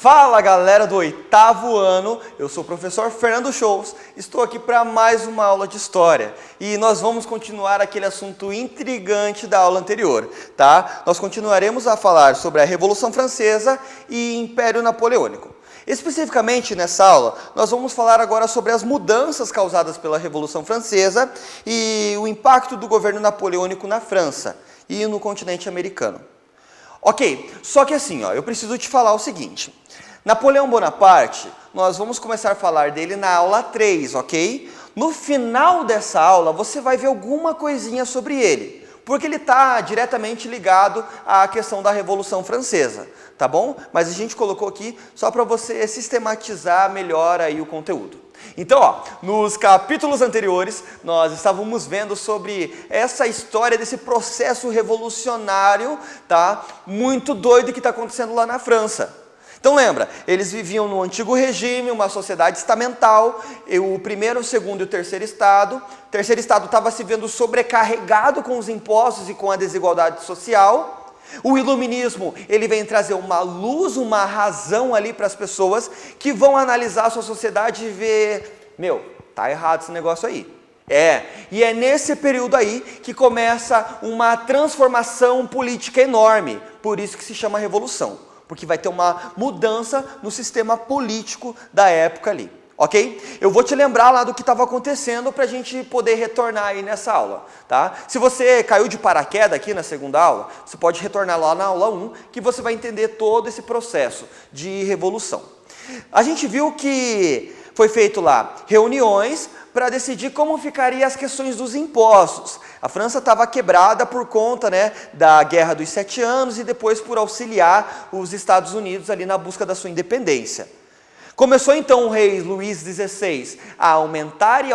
Fala galera do 8º ano, eu sou o professor Fernando Shows, estou aqui para mais uma aula de História e nós vamos continuar aquele assunto intrigante da aula anterior, tá? Nós continuaremos a falar sobre a Revolução Francesa e Império Napoleônico. Especificamente nessa aula, nós vamos falar agora sobre as mudanças causadas pela Revolução Francesa e o impacto do governo napoleônico na França e no continente americano. Ok, só que assim, eu preciso te falar o seguinte. Napoleão Bonaparte, nós vamos começar a falar dele na aula 3, ok? No final dessa aula, você vai ver alguma coisinha sobre ele, porque ele está diretamente ligado à questão da Revolução Francesa, tá bom? Mas a gente colocou aqui só para você sistematizar melhor aí o conteúdo. Então, nos capítulos anteriores, nós estávamos vendo sobre essa história desse processo revolucionário, tá? Muito doido que está acontecendo lá na França. Então lembra, eles viviam no antigo regime, uma sociedade estamental, o primeiro, o segundo e o terceiro estado. O terceiro estado estava se vendo sobrecarregado com os impostos e com a desigualdade social. O iluminismo, ele vem trazer uma luz, uma razão ali para as pessoas que vão analisar a sua sociedade e ver, tá errado esse negócio aí. E é nesse período aí que começa uma transformação política enorme, por isso que se chama Revolução, porque vai ter uma mudança no sistema político da época ali. Ok? Eu vou te lembrar lá do que estava acontecendo para a gente poder retornar aí nessa aula, tá? Se você caiu de paraquedas aqui na segunda aula, você pode retornar lá na aula 1, que você vai entender todo esse processo de revolução. A gente viu que foi feito lá reuniões para decidir como ficariam as questões dos impostos. A França estava quebrada por conta, da Guerra dos 7 Anos e depois por auxiliar os Estados Unidos ali na busca da sua independência. Começou então o rei Luís XVI a aumentar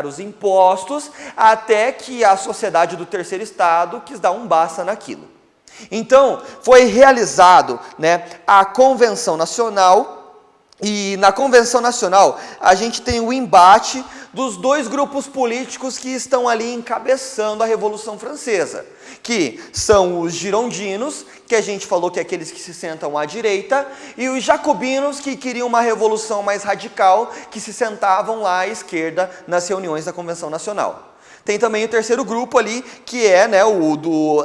os impostos, até que a sociedade do terceiro estado quis dar um basta naquilo. Então, foi realizado a Convenção Nacional, e na Convenção Nacional a gente tem o embate dos dois grupos políticos que estão ali encabeçando a Revolução Francesa, que são os girondinos, que a gente falou que é aqueles que se sentam à direita, e os jacobinos, que queriam uma revolução mais radical, que se sentavam lá à esquerda nas reuniões da Convenção Nacional. Tem também o terceiro grupo ali, que é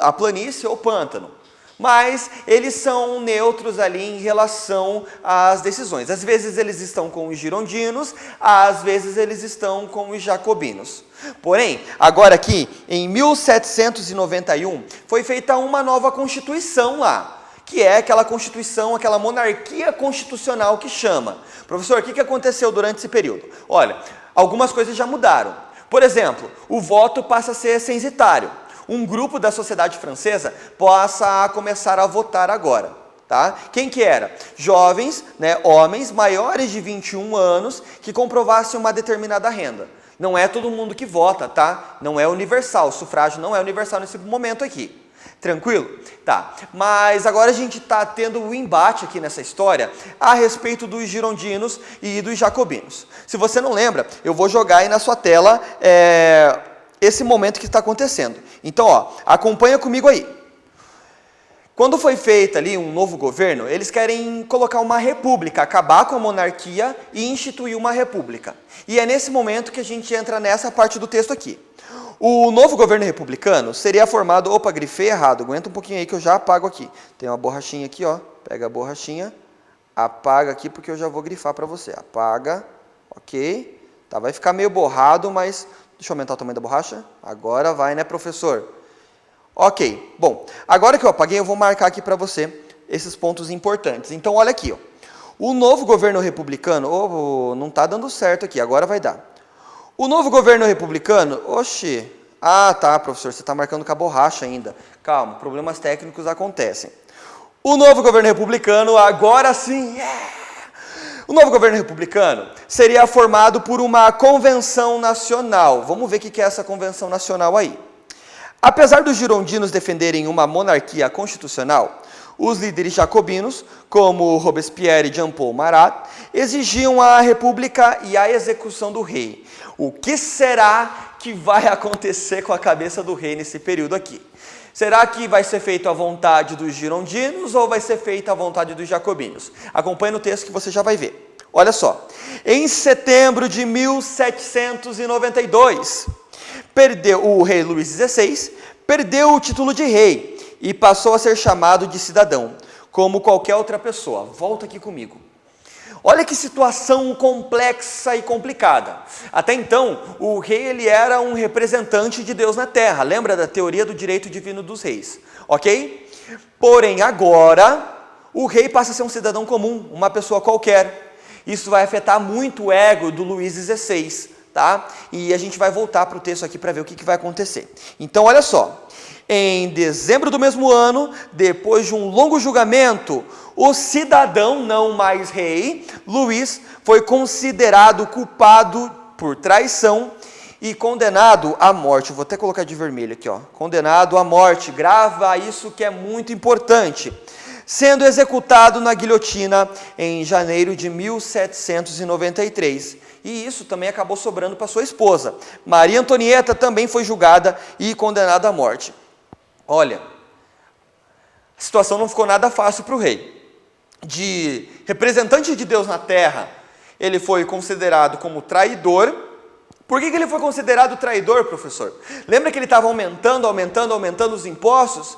a planície ou pântano. Mas eles são neutros ali em relação às decisões. Às vezes eles estão com os girondinos, às vezes eles estão com os jacobinos. Porém, agora aqui, em 1791, foi feita uma nova constituição lá, que é aquela constituição, aquela monarquia constitucional que chama. Professor, o que aconteceu durante esse período? Olha, algumas coisas já mudaram. Por exemplo, o voto passa a ser censitário. Um grupo da sociedade francesa possa começar a votar agora, tá? Quem que era? Jovens, homens maiores de 21 anos que comprovassem uma determinada renda. Não é todo mundo que vota, tá? Não é universal, o sufrágio não é universal nesse momento aqui. Tranquilo? Tá. Mas agora a gente está tendo um embate aqui nessa história a respeito dos girondinos e dos jacobinos. Se você não lembra, eu vou jogar aí na sua tela esse momento que está acontecendo. Então, acompanha comigo aí. Quando foi feito ali um novo governo, eles querem colocar uma república, acabar com a monarquia e instituir uma república. E é nesse momento que a gente entra nessa parte do texto aqui. O novo governo republicano seria formado... Opa, grifei errado, aguenta um pouquinho aí que eu já apago aqui. Tem uma borrachinha aqui, pega a borrachinha, apaga aqui porque eu já vou grifar para você. Apaga, ok. Tá, vai ficar meio borrado, mas... Deixa eu aumentar o tamanho da borracha. Agora vai, professor? Ok. Bom, agora que eu apaguei, eu vou marcar aqui para você esses pontos importantes. Então, olha aqui. O novo governo republicano... não está dando certo aqui, agora vai dar. O novo governo republicano... tá, professor, você está marcando com a borracha ainda. Calma, problemas técnicos acontecem. O novo governo republicano, agora sim... O novo governo republicano seria formado por uma convenção nacional. Vamos ver o que é essa convenção nacional aí. Apesar dos girondinos defenderem uma monarquia constitucional, os líderes jacobinos, como Robespierre e Jean-Paul Marat, exigiam a república e a execução do rei. O que será que vai acontecer com a cabeça do rei nesse período aqui? Será que vai ser feita a vontade dos girondinos ou vai ser feita a vontade dos jacobinos? Acompanhe no texto que você já vai ver. Olha só, em setembro de 1792, o rei Luís XVI perdeu o título de rei e passou a ser chamado de cidadão, como qualquer outra pessoa. Volta aqui comigo. Olha que situação complexa e complicada. Até então, o rei ele era um representante de Deus na terra. Lembra da teoria do direito divino dos reis, ok? Porém, agora, o rei passa a ser um cidadão comum, uma pessoa qualquer. Isso vai afetar muito o ego do Luís XVI, tá? E a gente vai voltar para o texto aqui para ver o que vai acontecer. Então, olha só. Em dezembro do mesmo ano, depois de um longo julgamento, o cidadão, não mais rei, Luís, foi considerado culpado por traição e condenado à morte. Vou até colocar de vermelho aqui, ó. Condenado à morte. Grava isso que é muito importante. Sendo executado na guilhotina em janeiro de 1793. E isso também acabou sobrando para sua esposa. Maria Antonieta também foi julgada e condenada à morte. Olha, a situação não ficou nada fácil para o rei. De representante de Deus na terra, ele foi considerado como traidor. Por que ele foi considerado traidor, professor? Lembra que ele estava aumentando os impostos?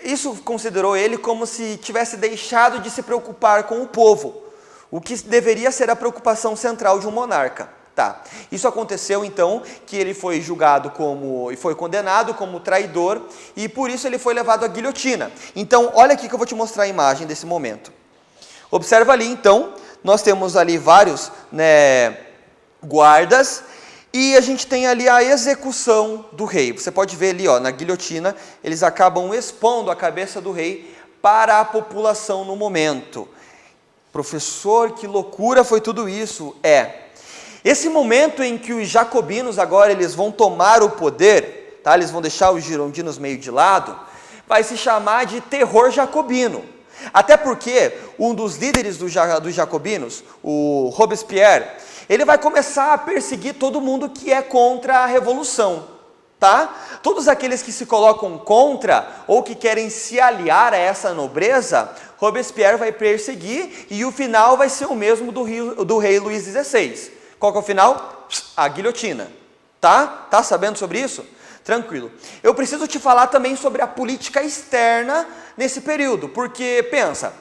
Isso considerou ele como se tivesse deixado de se preocupar com o povo, o que deveria ser a preocupação central de um monarca. Tá. Isso aconteceu então que ele foi julgado e foi condenado como traidor e por isso ele foi levado à guilhotina. Então olha aqui que eu vou te mostrar a imagem desse momento. Observa ali então, nós temos ali vários guardas e a gente tem ali a execução do rei. Você pode ver ali na guilhotina, eles acabam expondo a cabeça do rei para a população no momento. Professor, que loucura foi tudo isso? Esse momento em que os jacobinos agora eles vão tomar o poder, tá? Eles vão deixar os girondinos meio de lado, vai se chamar de terror jacobino. Até porque um dos líderes dos jacobinos, o Robespierre, ele vai começar a perseguir todo mundo que é contra a revolução, tá? Todos aqueles que se colocam contra ou que querem se aliar a essa nobreza, Robespierre vai perseguir e o final vai ser o mesmo do rei Luís XVI. Qual que é o final? A guilhotina. Tá? Tá sabendo sobre isso? Tranquilo. Eu preciso te falar também sobre a política externa nesse período, porque, pensa,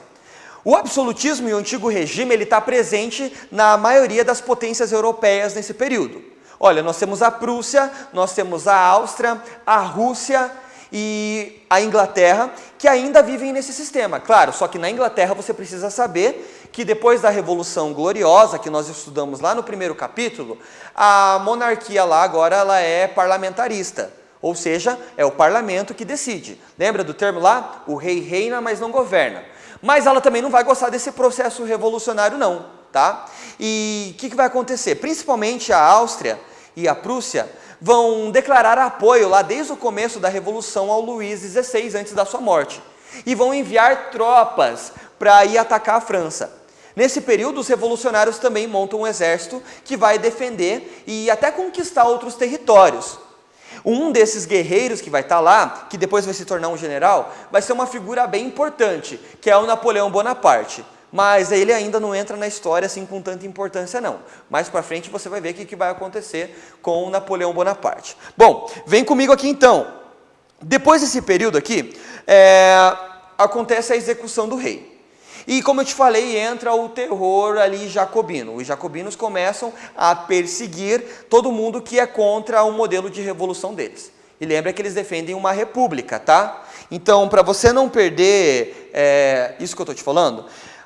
o absolutismo e o antigo regime, ele está presente na maioria das potências europeias nesse período. Olha, nós temos a Prússia, nós temos a Áustria, a Rússia e a Inglaterra, que ainda vivem nesse sistema. Claro, só que na Inglaterra você precisa saber que depois da Revolução Gloriosa, que nós estudamos lá no primeiro capítulo, a monarquia lá agora ela é parlamentarista, ou seja, é o parlamento que decide. Lembra do termo lá? O rei reina, mas não governa. Mas ela também não vai gostar desse processo revolucionário não, tá? E o que vai acontecer? Principalmente a Áustria e a Prússia vão declarar apoio lá desde o começo da Revolução ao Luís XVI, antes da sua morte. E vão enviar tropas para ir atacar a França. Nesse período, os revolucionários também montam um exército que vai defender e até conquistar outros territórios. Um desses guerreiros que vai estar lá, que depois vai se tornar um general, vai ser uma figura bem importante, que é o Napoleão Bonaparte. Mas ele ainda não entra na história assim com tanta importância não. Mais para frente você vai ver o que vai acontecer com o Napoleão Bonaparte. Bom, vem comigo aqui então. Depois desse período aqui, acontece a execução do rei. E como eu te falei, entra o terror ali jacobino. Os jacobinos começam a perseguir todo mundo que é contra o modelo de revolução deles. E lembra que eles defendem uma república, tá? Então, para você não perder isso que eu estou te falando,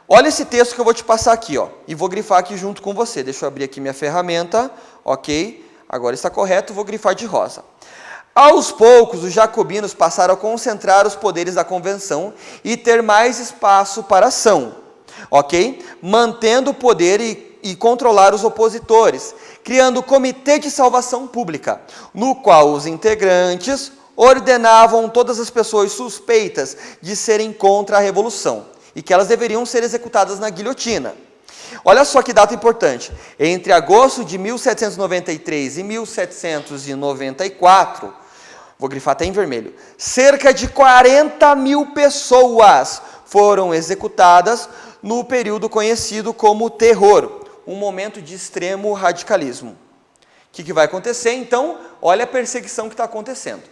olha esse texto que eu vou te passar aqui, ó, e vou grifar aqui junto com você. Deixa eu abrir aqui minha ferramenta, ok? Agora está correto, vou grifar de rosa. Aos poucos, os jacobinos passaram a concentrar os poderes da convenção e ter mais espaço para ação, ok? Mantendo o poder e controlar os opositores, criando o Comitê de Salvação Pública, no qual os integrantes ordenavam todas as pessoas suspeitas de serem contra a revolução e que elas deveriam ser executadas na guilhotina. Olha só que data importante. Entre agosto de 1793 e 1794, vou grifar até em vermelho, cerca de 40 mil pessoas foram executadas no período conhecido como Terror, um momento de extremo radicalismo. O que vai acontecer? Então, olha a perseguição que está acontecendo.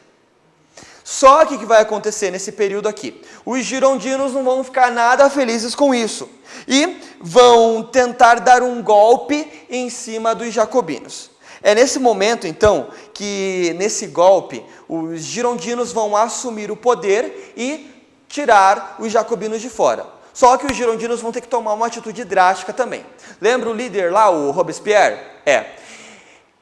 Só que o que vai acontecer nesse período aqui? Os girondinos não vão ficar nada felizes com isso e vão tentar dar um golpe em cima dos jacobinos. É nesse momento, então, que nesse golpe, os girondinos vão assumir o poder e tirar os jacobinos de fora. Só que os girondinos vão ter que tomar uma atitude drástica também. Lembra o líder lá, o Robespierre?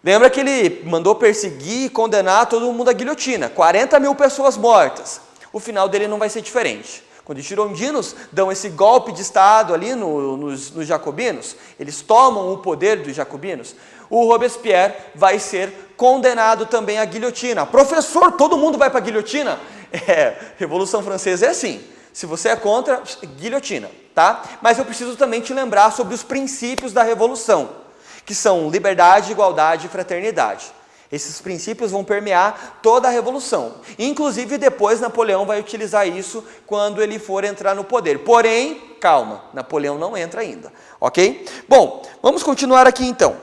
Lembra que ele mandou perseguir e condenar todo mundo à guilhotina. 40 mil pessoas mortas. O final dele não vai ser diferente. Quando os girondinos dão esse golpe de Estado ali nos jacobinos, eles tomam o poder dos jacobinos, o Robespierre vai ser condenado também à guilhotina. Professor, todo mundo vai para a guilhotina? Revolução Francesa é assim. Se você é contra, guilhotina, tá? Mas eu preciso também te lembrar sobre os princípios da Revolução, que são liberdade, igualdade e fraternidade. Esses princípios vão permear toda a Revolução. Inclusive, depois Napoleão vai utilizar isso quando ele for entrar no poder. Porém, calma, Napoleão não entra ainda, ok? Bom, vamos continuar aqui então.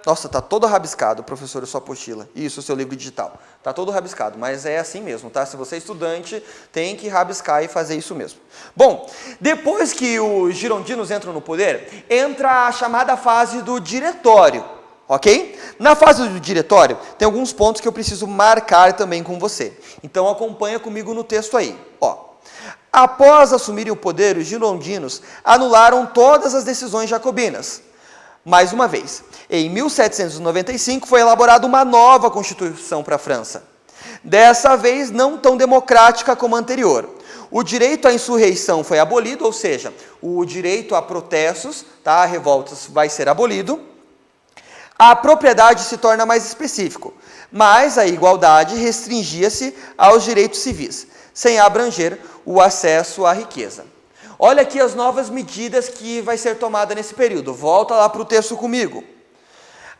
Nossa, está todo rabiscado, professor, a sua apostila. Isso, o seu livro digital. Está todo rabiscado, mas é assim mesmo, tá? Se você é estudante, tem que rabiscar e fazer isso mesmo. Bom, depois que os girondinos entram no poder, entra a chamada fase do diretório, ok? Na fase do diretório, tem alguns pontos que eu preciso marcar também com você. Então, acompanha comigo no texto aí. Após assumirem o poder, os girondinos anularam todas as decisões jacobinas. Mais uma vez, em 1795 foi elaborada uma nova Constituição para a França. Dessa vez, não tão democrática como a anterior. O direito à insurreição foi abolido, ou seja, o direito a protestos, a revoltas, vai ser abolido. A propriedade se torna mais específico, mas a igualdade restringia-se aos direitos civis, sem abranger o acesso à riqueza. Olha aqui as novas medidas que vai ser tomada nesse período. Volta lá para o texto comigo.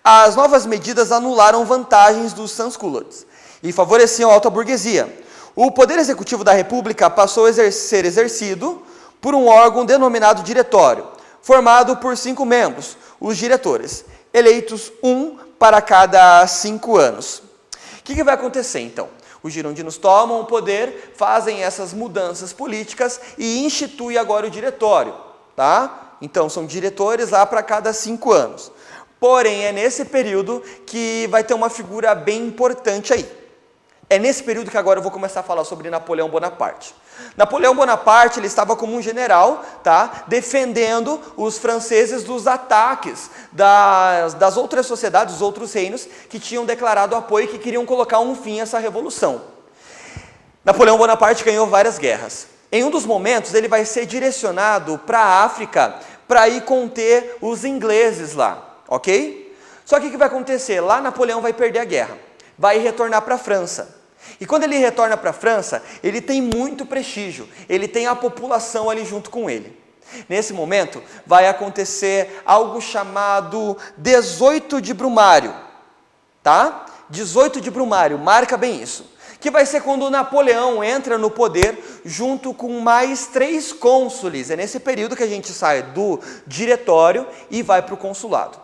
As novas medidas anularam vantagens dos sans-culottes e favoreciam a alta burguesia. O poder executivo da República passou a ser exercido por um órgão denominado diretório, formado por 5 membros, os diretores, eleitos um para cada 5 anos. O que vai acontecer então? Os girondinos tomam o poder, fazem essas mudanças políticas e instituem agora o diretório, tá? Então, são diretores lá para cada 5 anos. Porém, é nesse período que vai ter uma figura bem importante aí. É nesse período que agora eu vou começar a falar sobre Napoleão Bonaparte. Napoleão Bonaparte, ele estava como um general, tá? Defendendo os franceses dos ataques das outras sociedades, dos outros reinos, que tinham declarado apoio e que queriam colocar um fim a essa revolução. Napoleão Bonaparte ganhou várias guerras. Em um dos momentos, ele vai ser direcionado para a África para ir conter os ingleses lá, ok? Só que o que vai acontecer? Lá Napoleão vai perder a guerra, vai retornar para a França. E quando ele retorna para a França, ele tem muito prestígio, ele tem a população ali junto com ele. Nesse momento, vai acontecer algo chamado 18 de Brumário, tá? 18 de Brumário, marca bem isso. Que vai ser quando Napoleão entra no poder junto com mais 3 cônsules. É nesse período que a gente sai do diretório e vai para o consulado.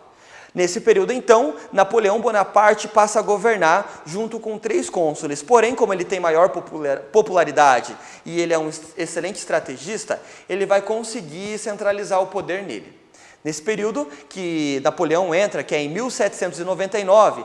Nesse período, então, Napoleão Bonaparte passa a governar junto com 3 cônsules. Porém, como ele tem maior popularidade e ele é um excelente estrategista, ele vai conseguir centralizar o poder nele. Nesse período que Napoleão entra, que é em 1799,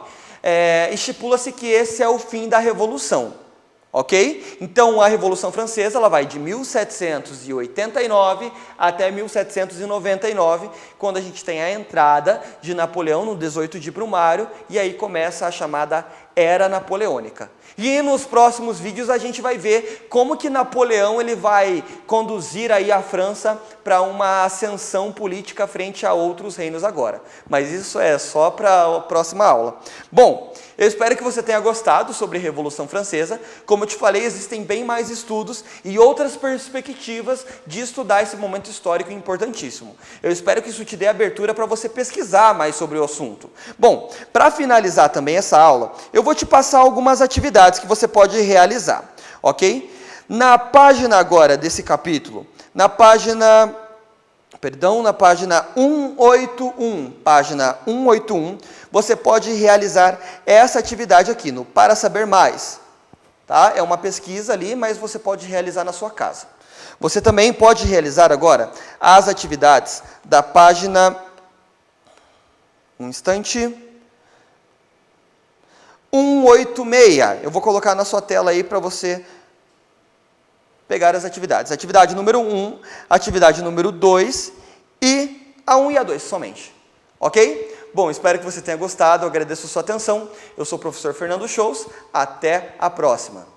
estipula-se que esse é o fim da Revolução. Ok? Então, a Revolução Francesa ela vai de 1789 até 1799, quando a gente tem a entrada de Napoleão no 18 de Brumário, e aí começa a chamada era napoleônica. E nos próximos vídeos a gente vai ver como que Napoleão ele vai conduzir aí a França para uma ascensão política frente a outros reinos agora. Mas isso é só para a próxima aula. Bom, eu espero que você tenha gostado sobre a Revolução Francesa. Como eu te falei, existem bem mais estudos e outras perspectivas de estudar esse momento histórico importantíssimo. Eu espero que isso te dê abertura para você pesquisar mais sobre o assunto. Bom, para finalizar também essa aula, eu vou te passar algumas atividades que você pode realizar, ok? Na página agora desse capítulo, na página 181, você pode realizar essa atividade aqui no Para Saber Mais, tá? É uma pesquisa ali, mas você pode realizar na sua casa. Você também pode realizar agora as atividades da página, um instante, 186. Eu vou colocar na sua tela aí para você pegar as atividades. Atividade número 1, atividade número 2 e a 1 e a 2 somente. Ok? Bom, espero que você tenha gostado, eu agradeço a sua atenção. Eu sou o professor Fernando Scholz, até a próxima.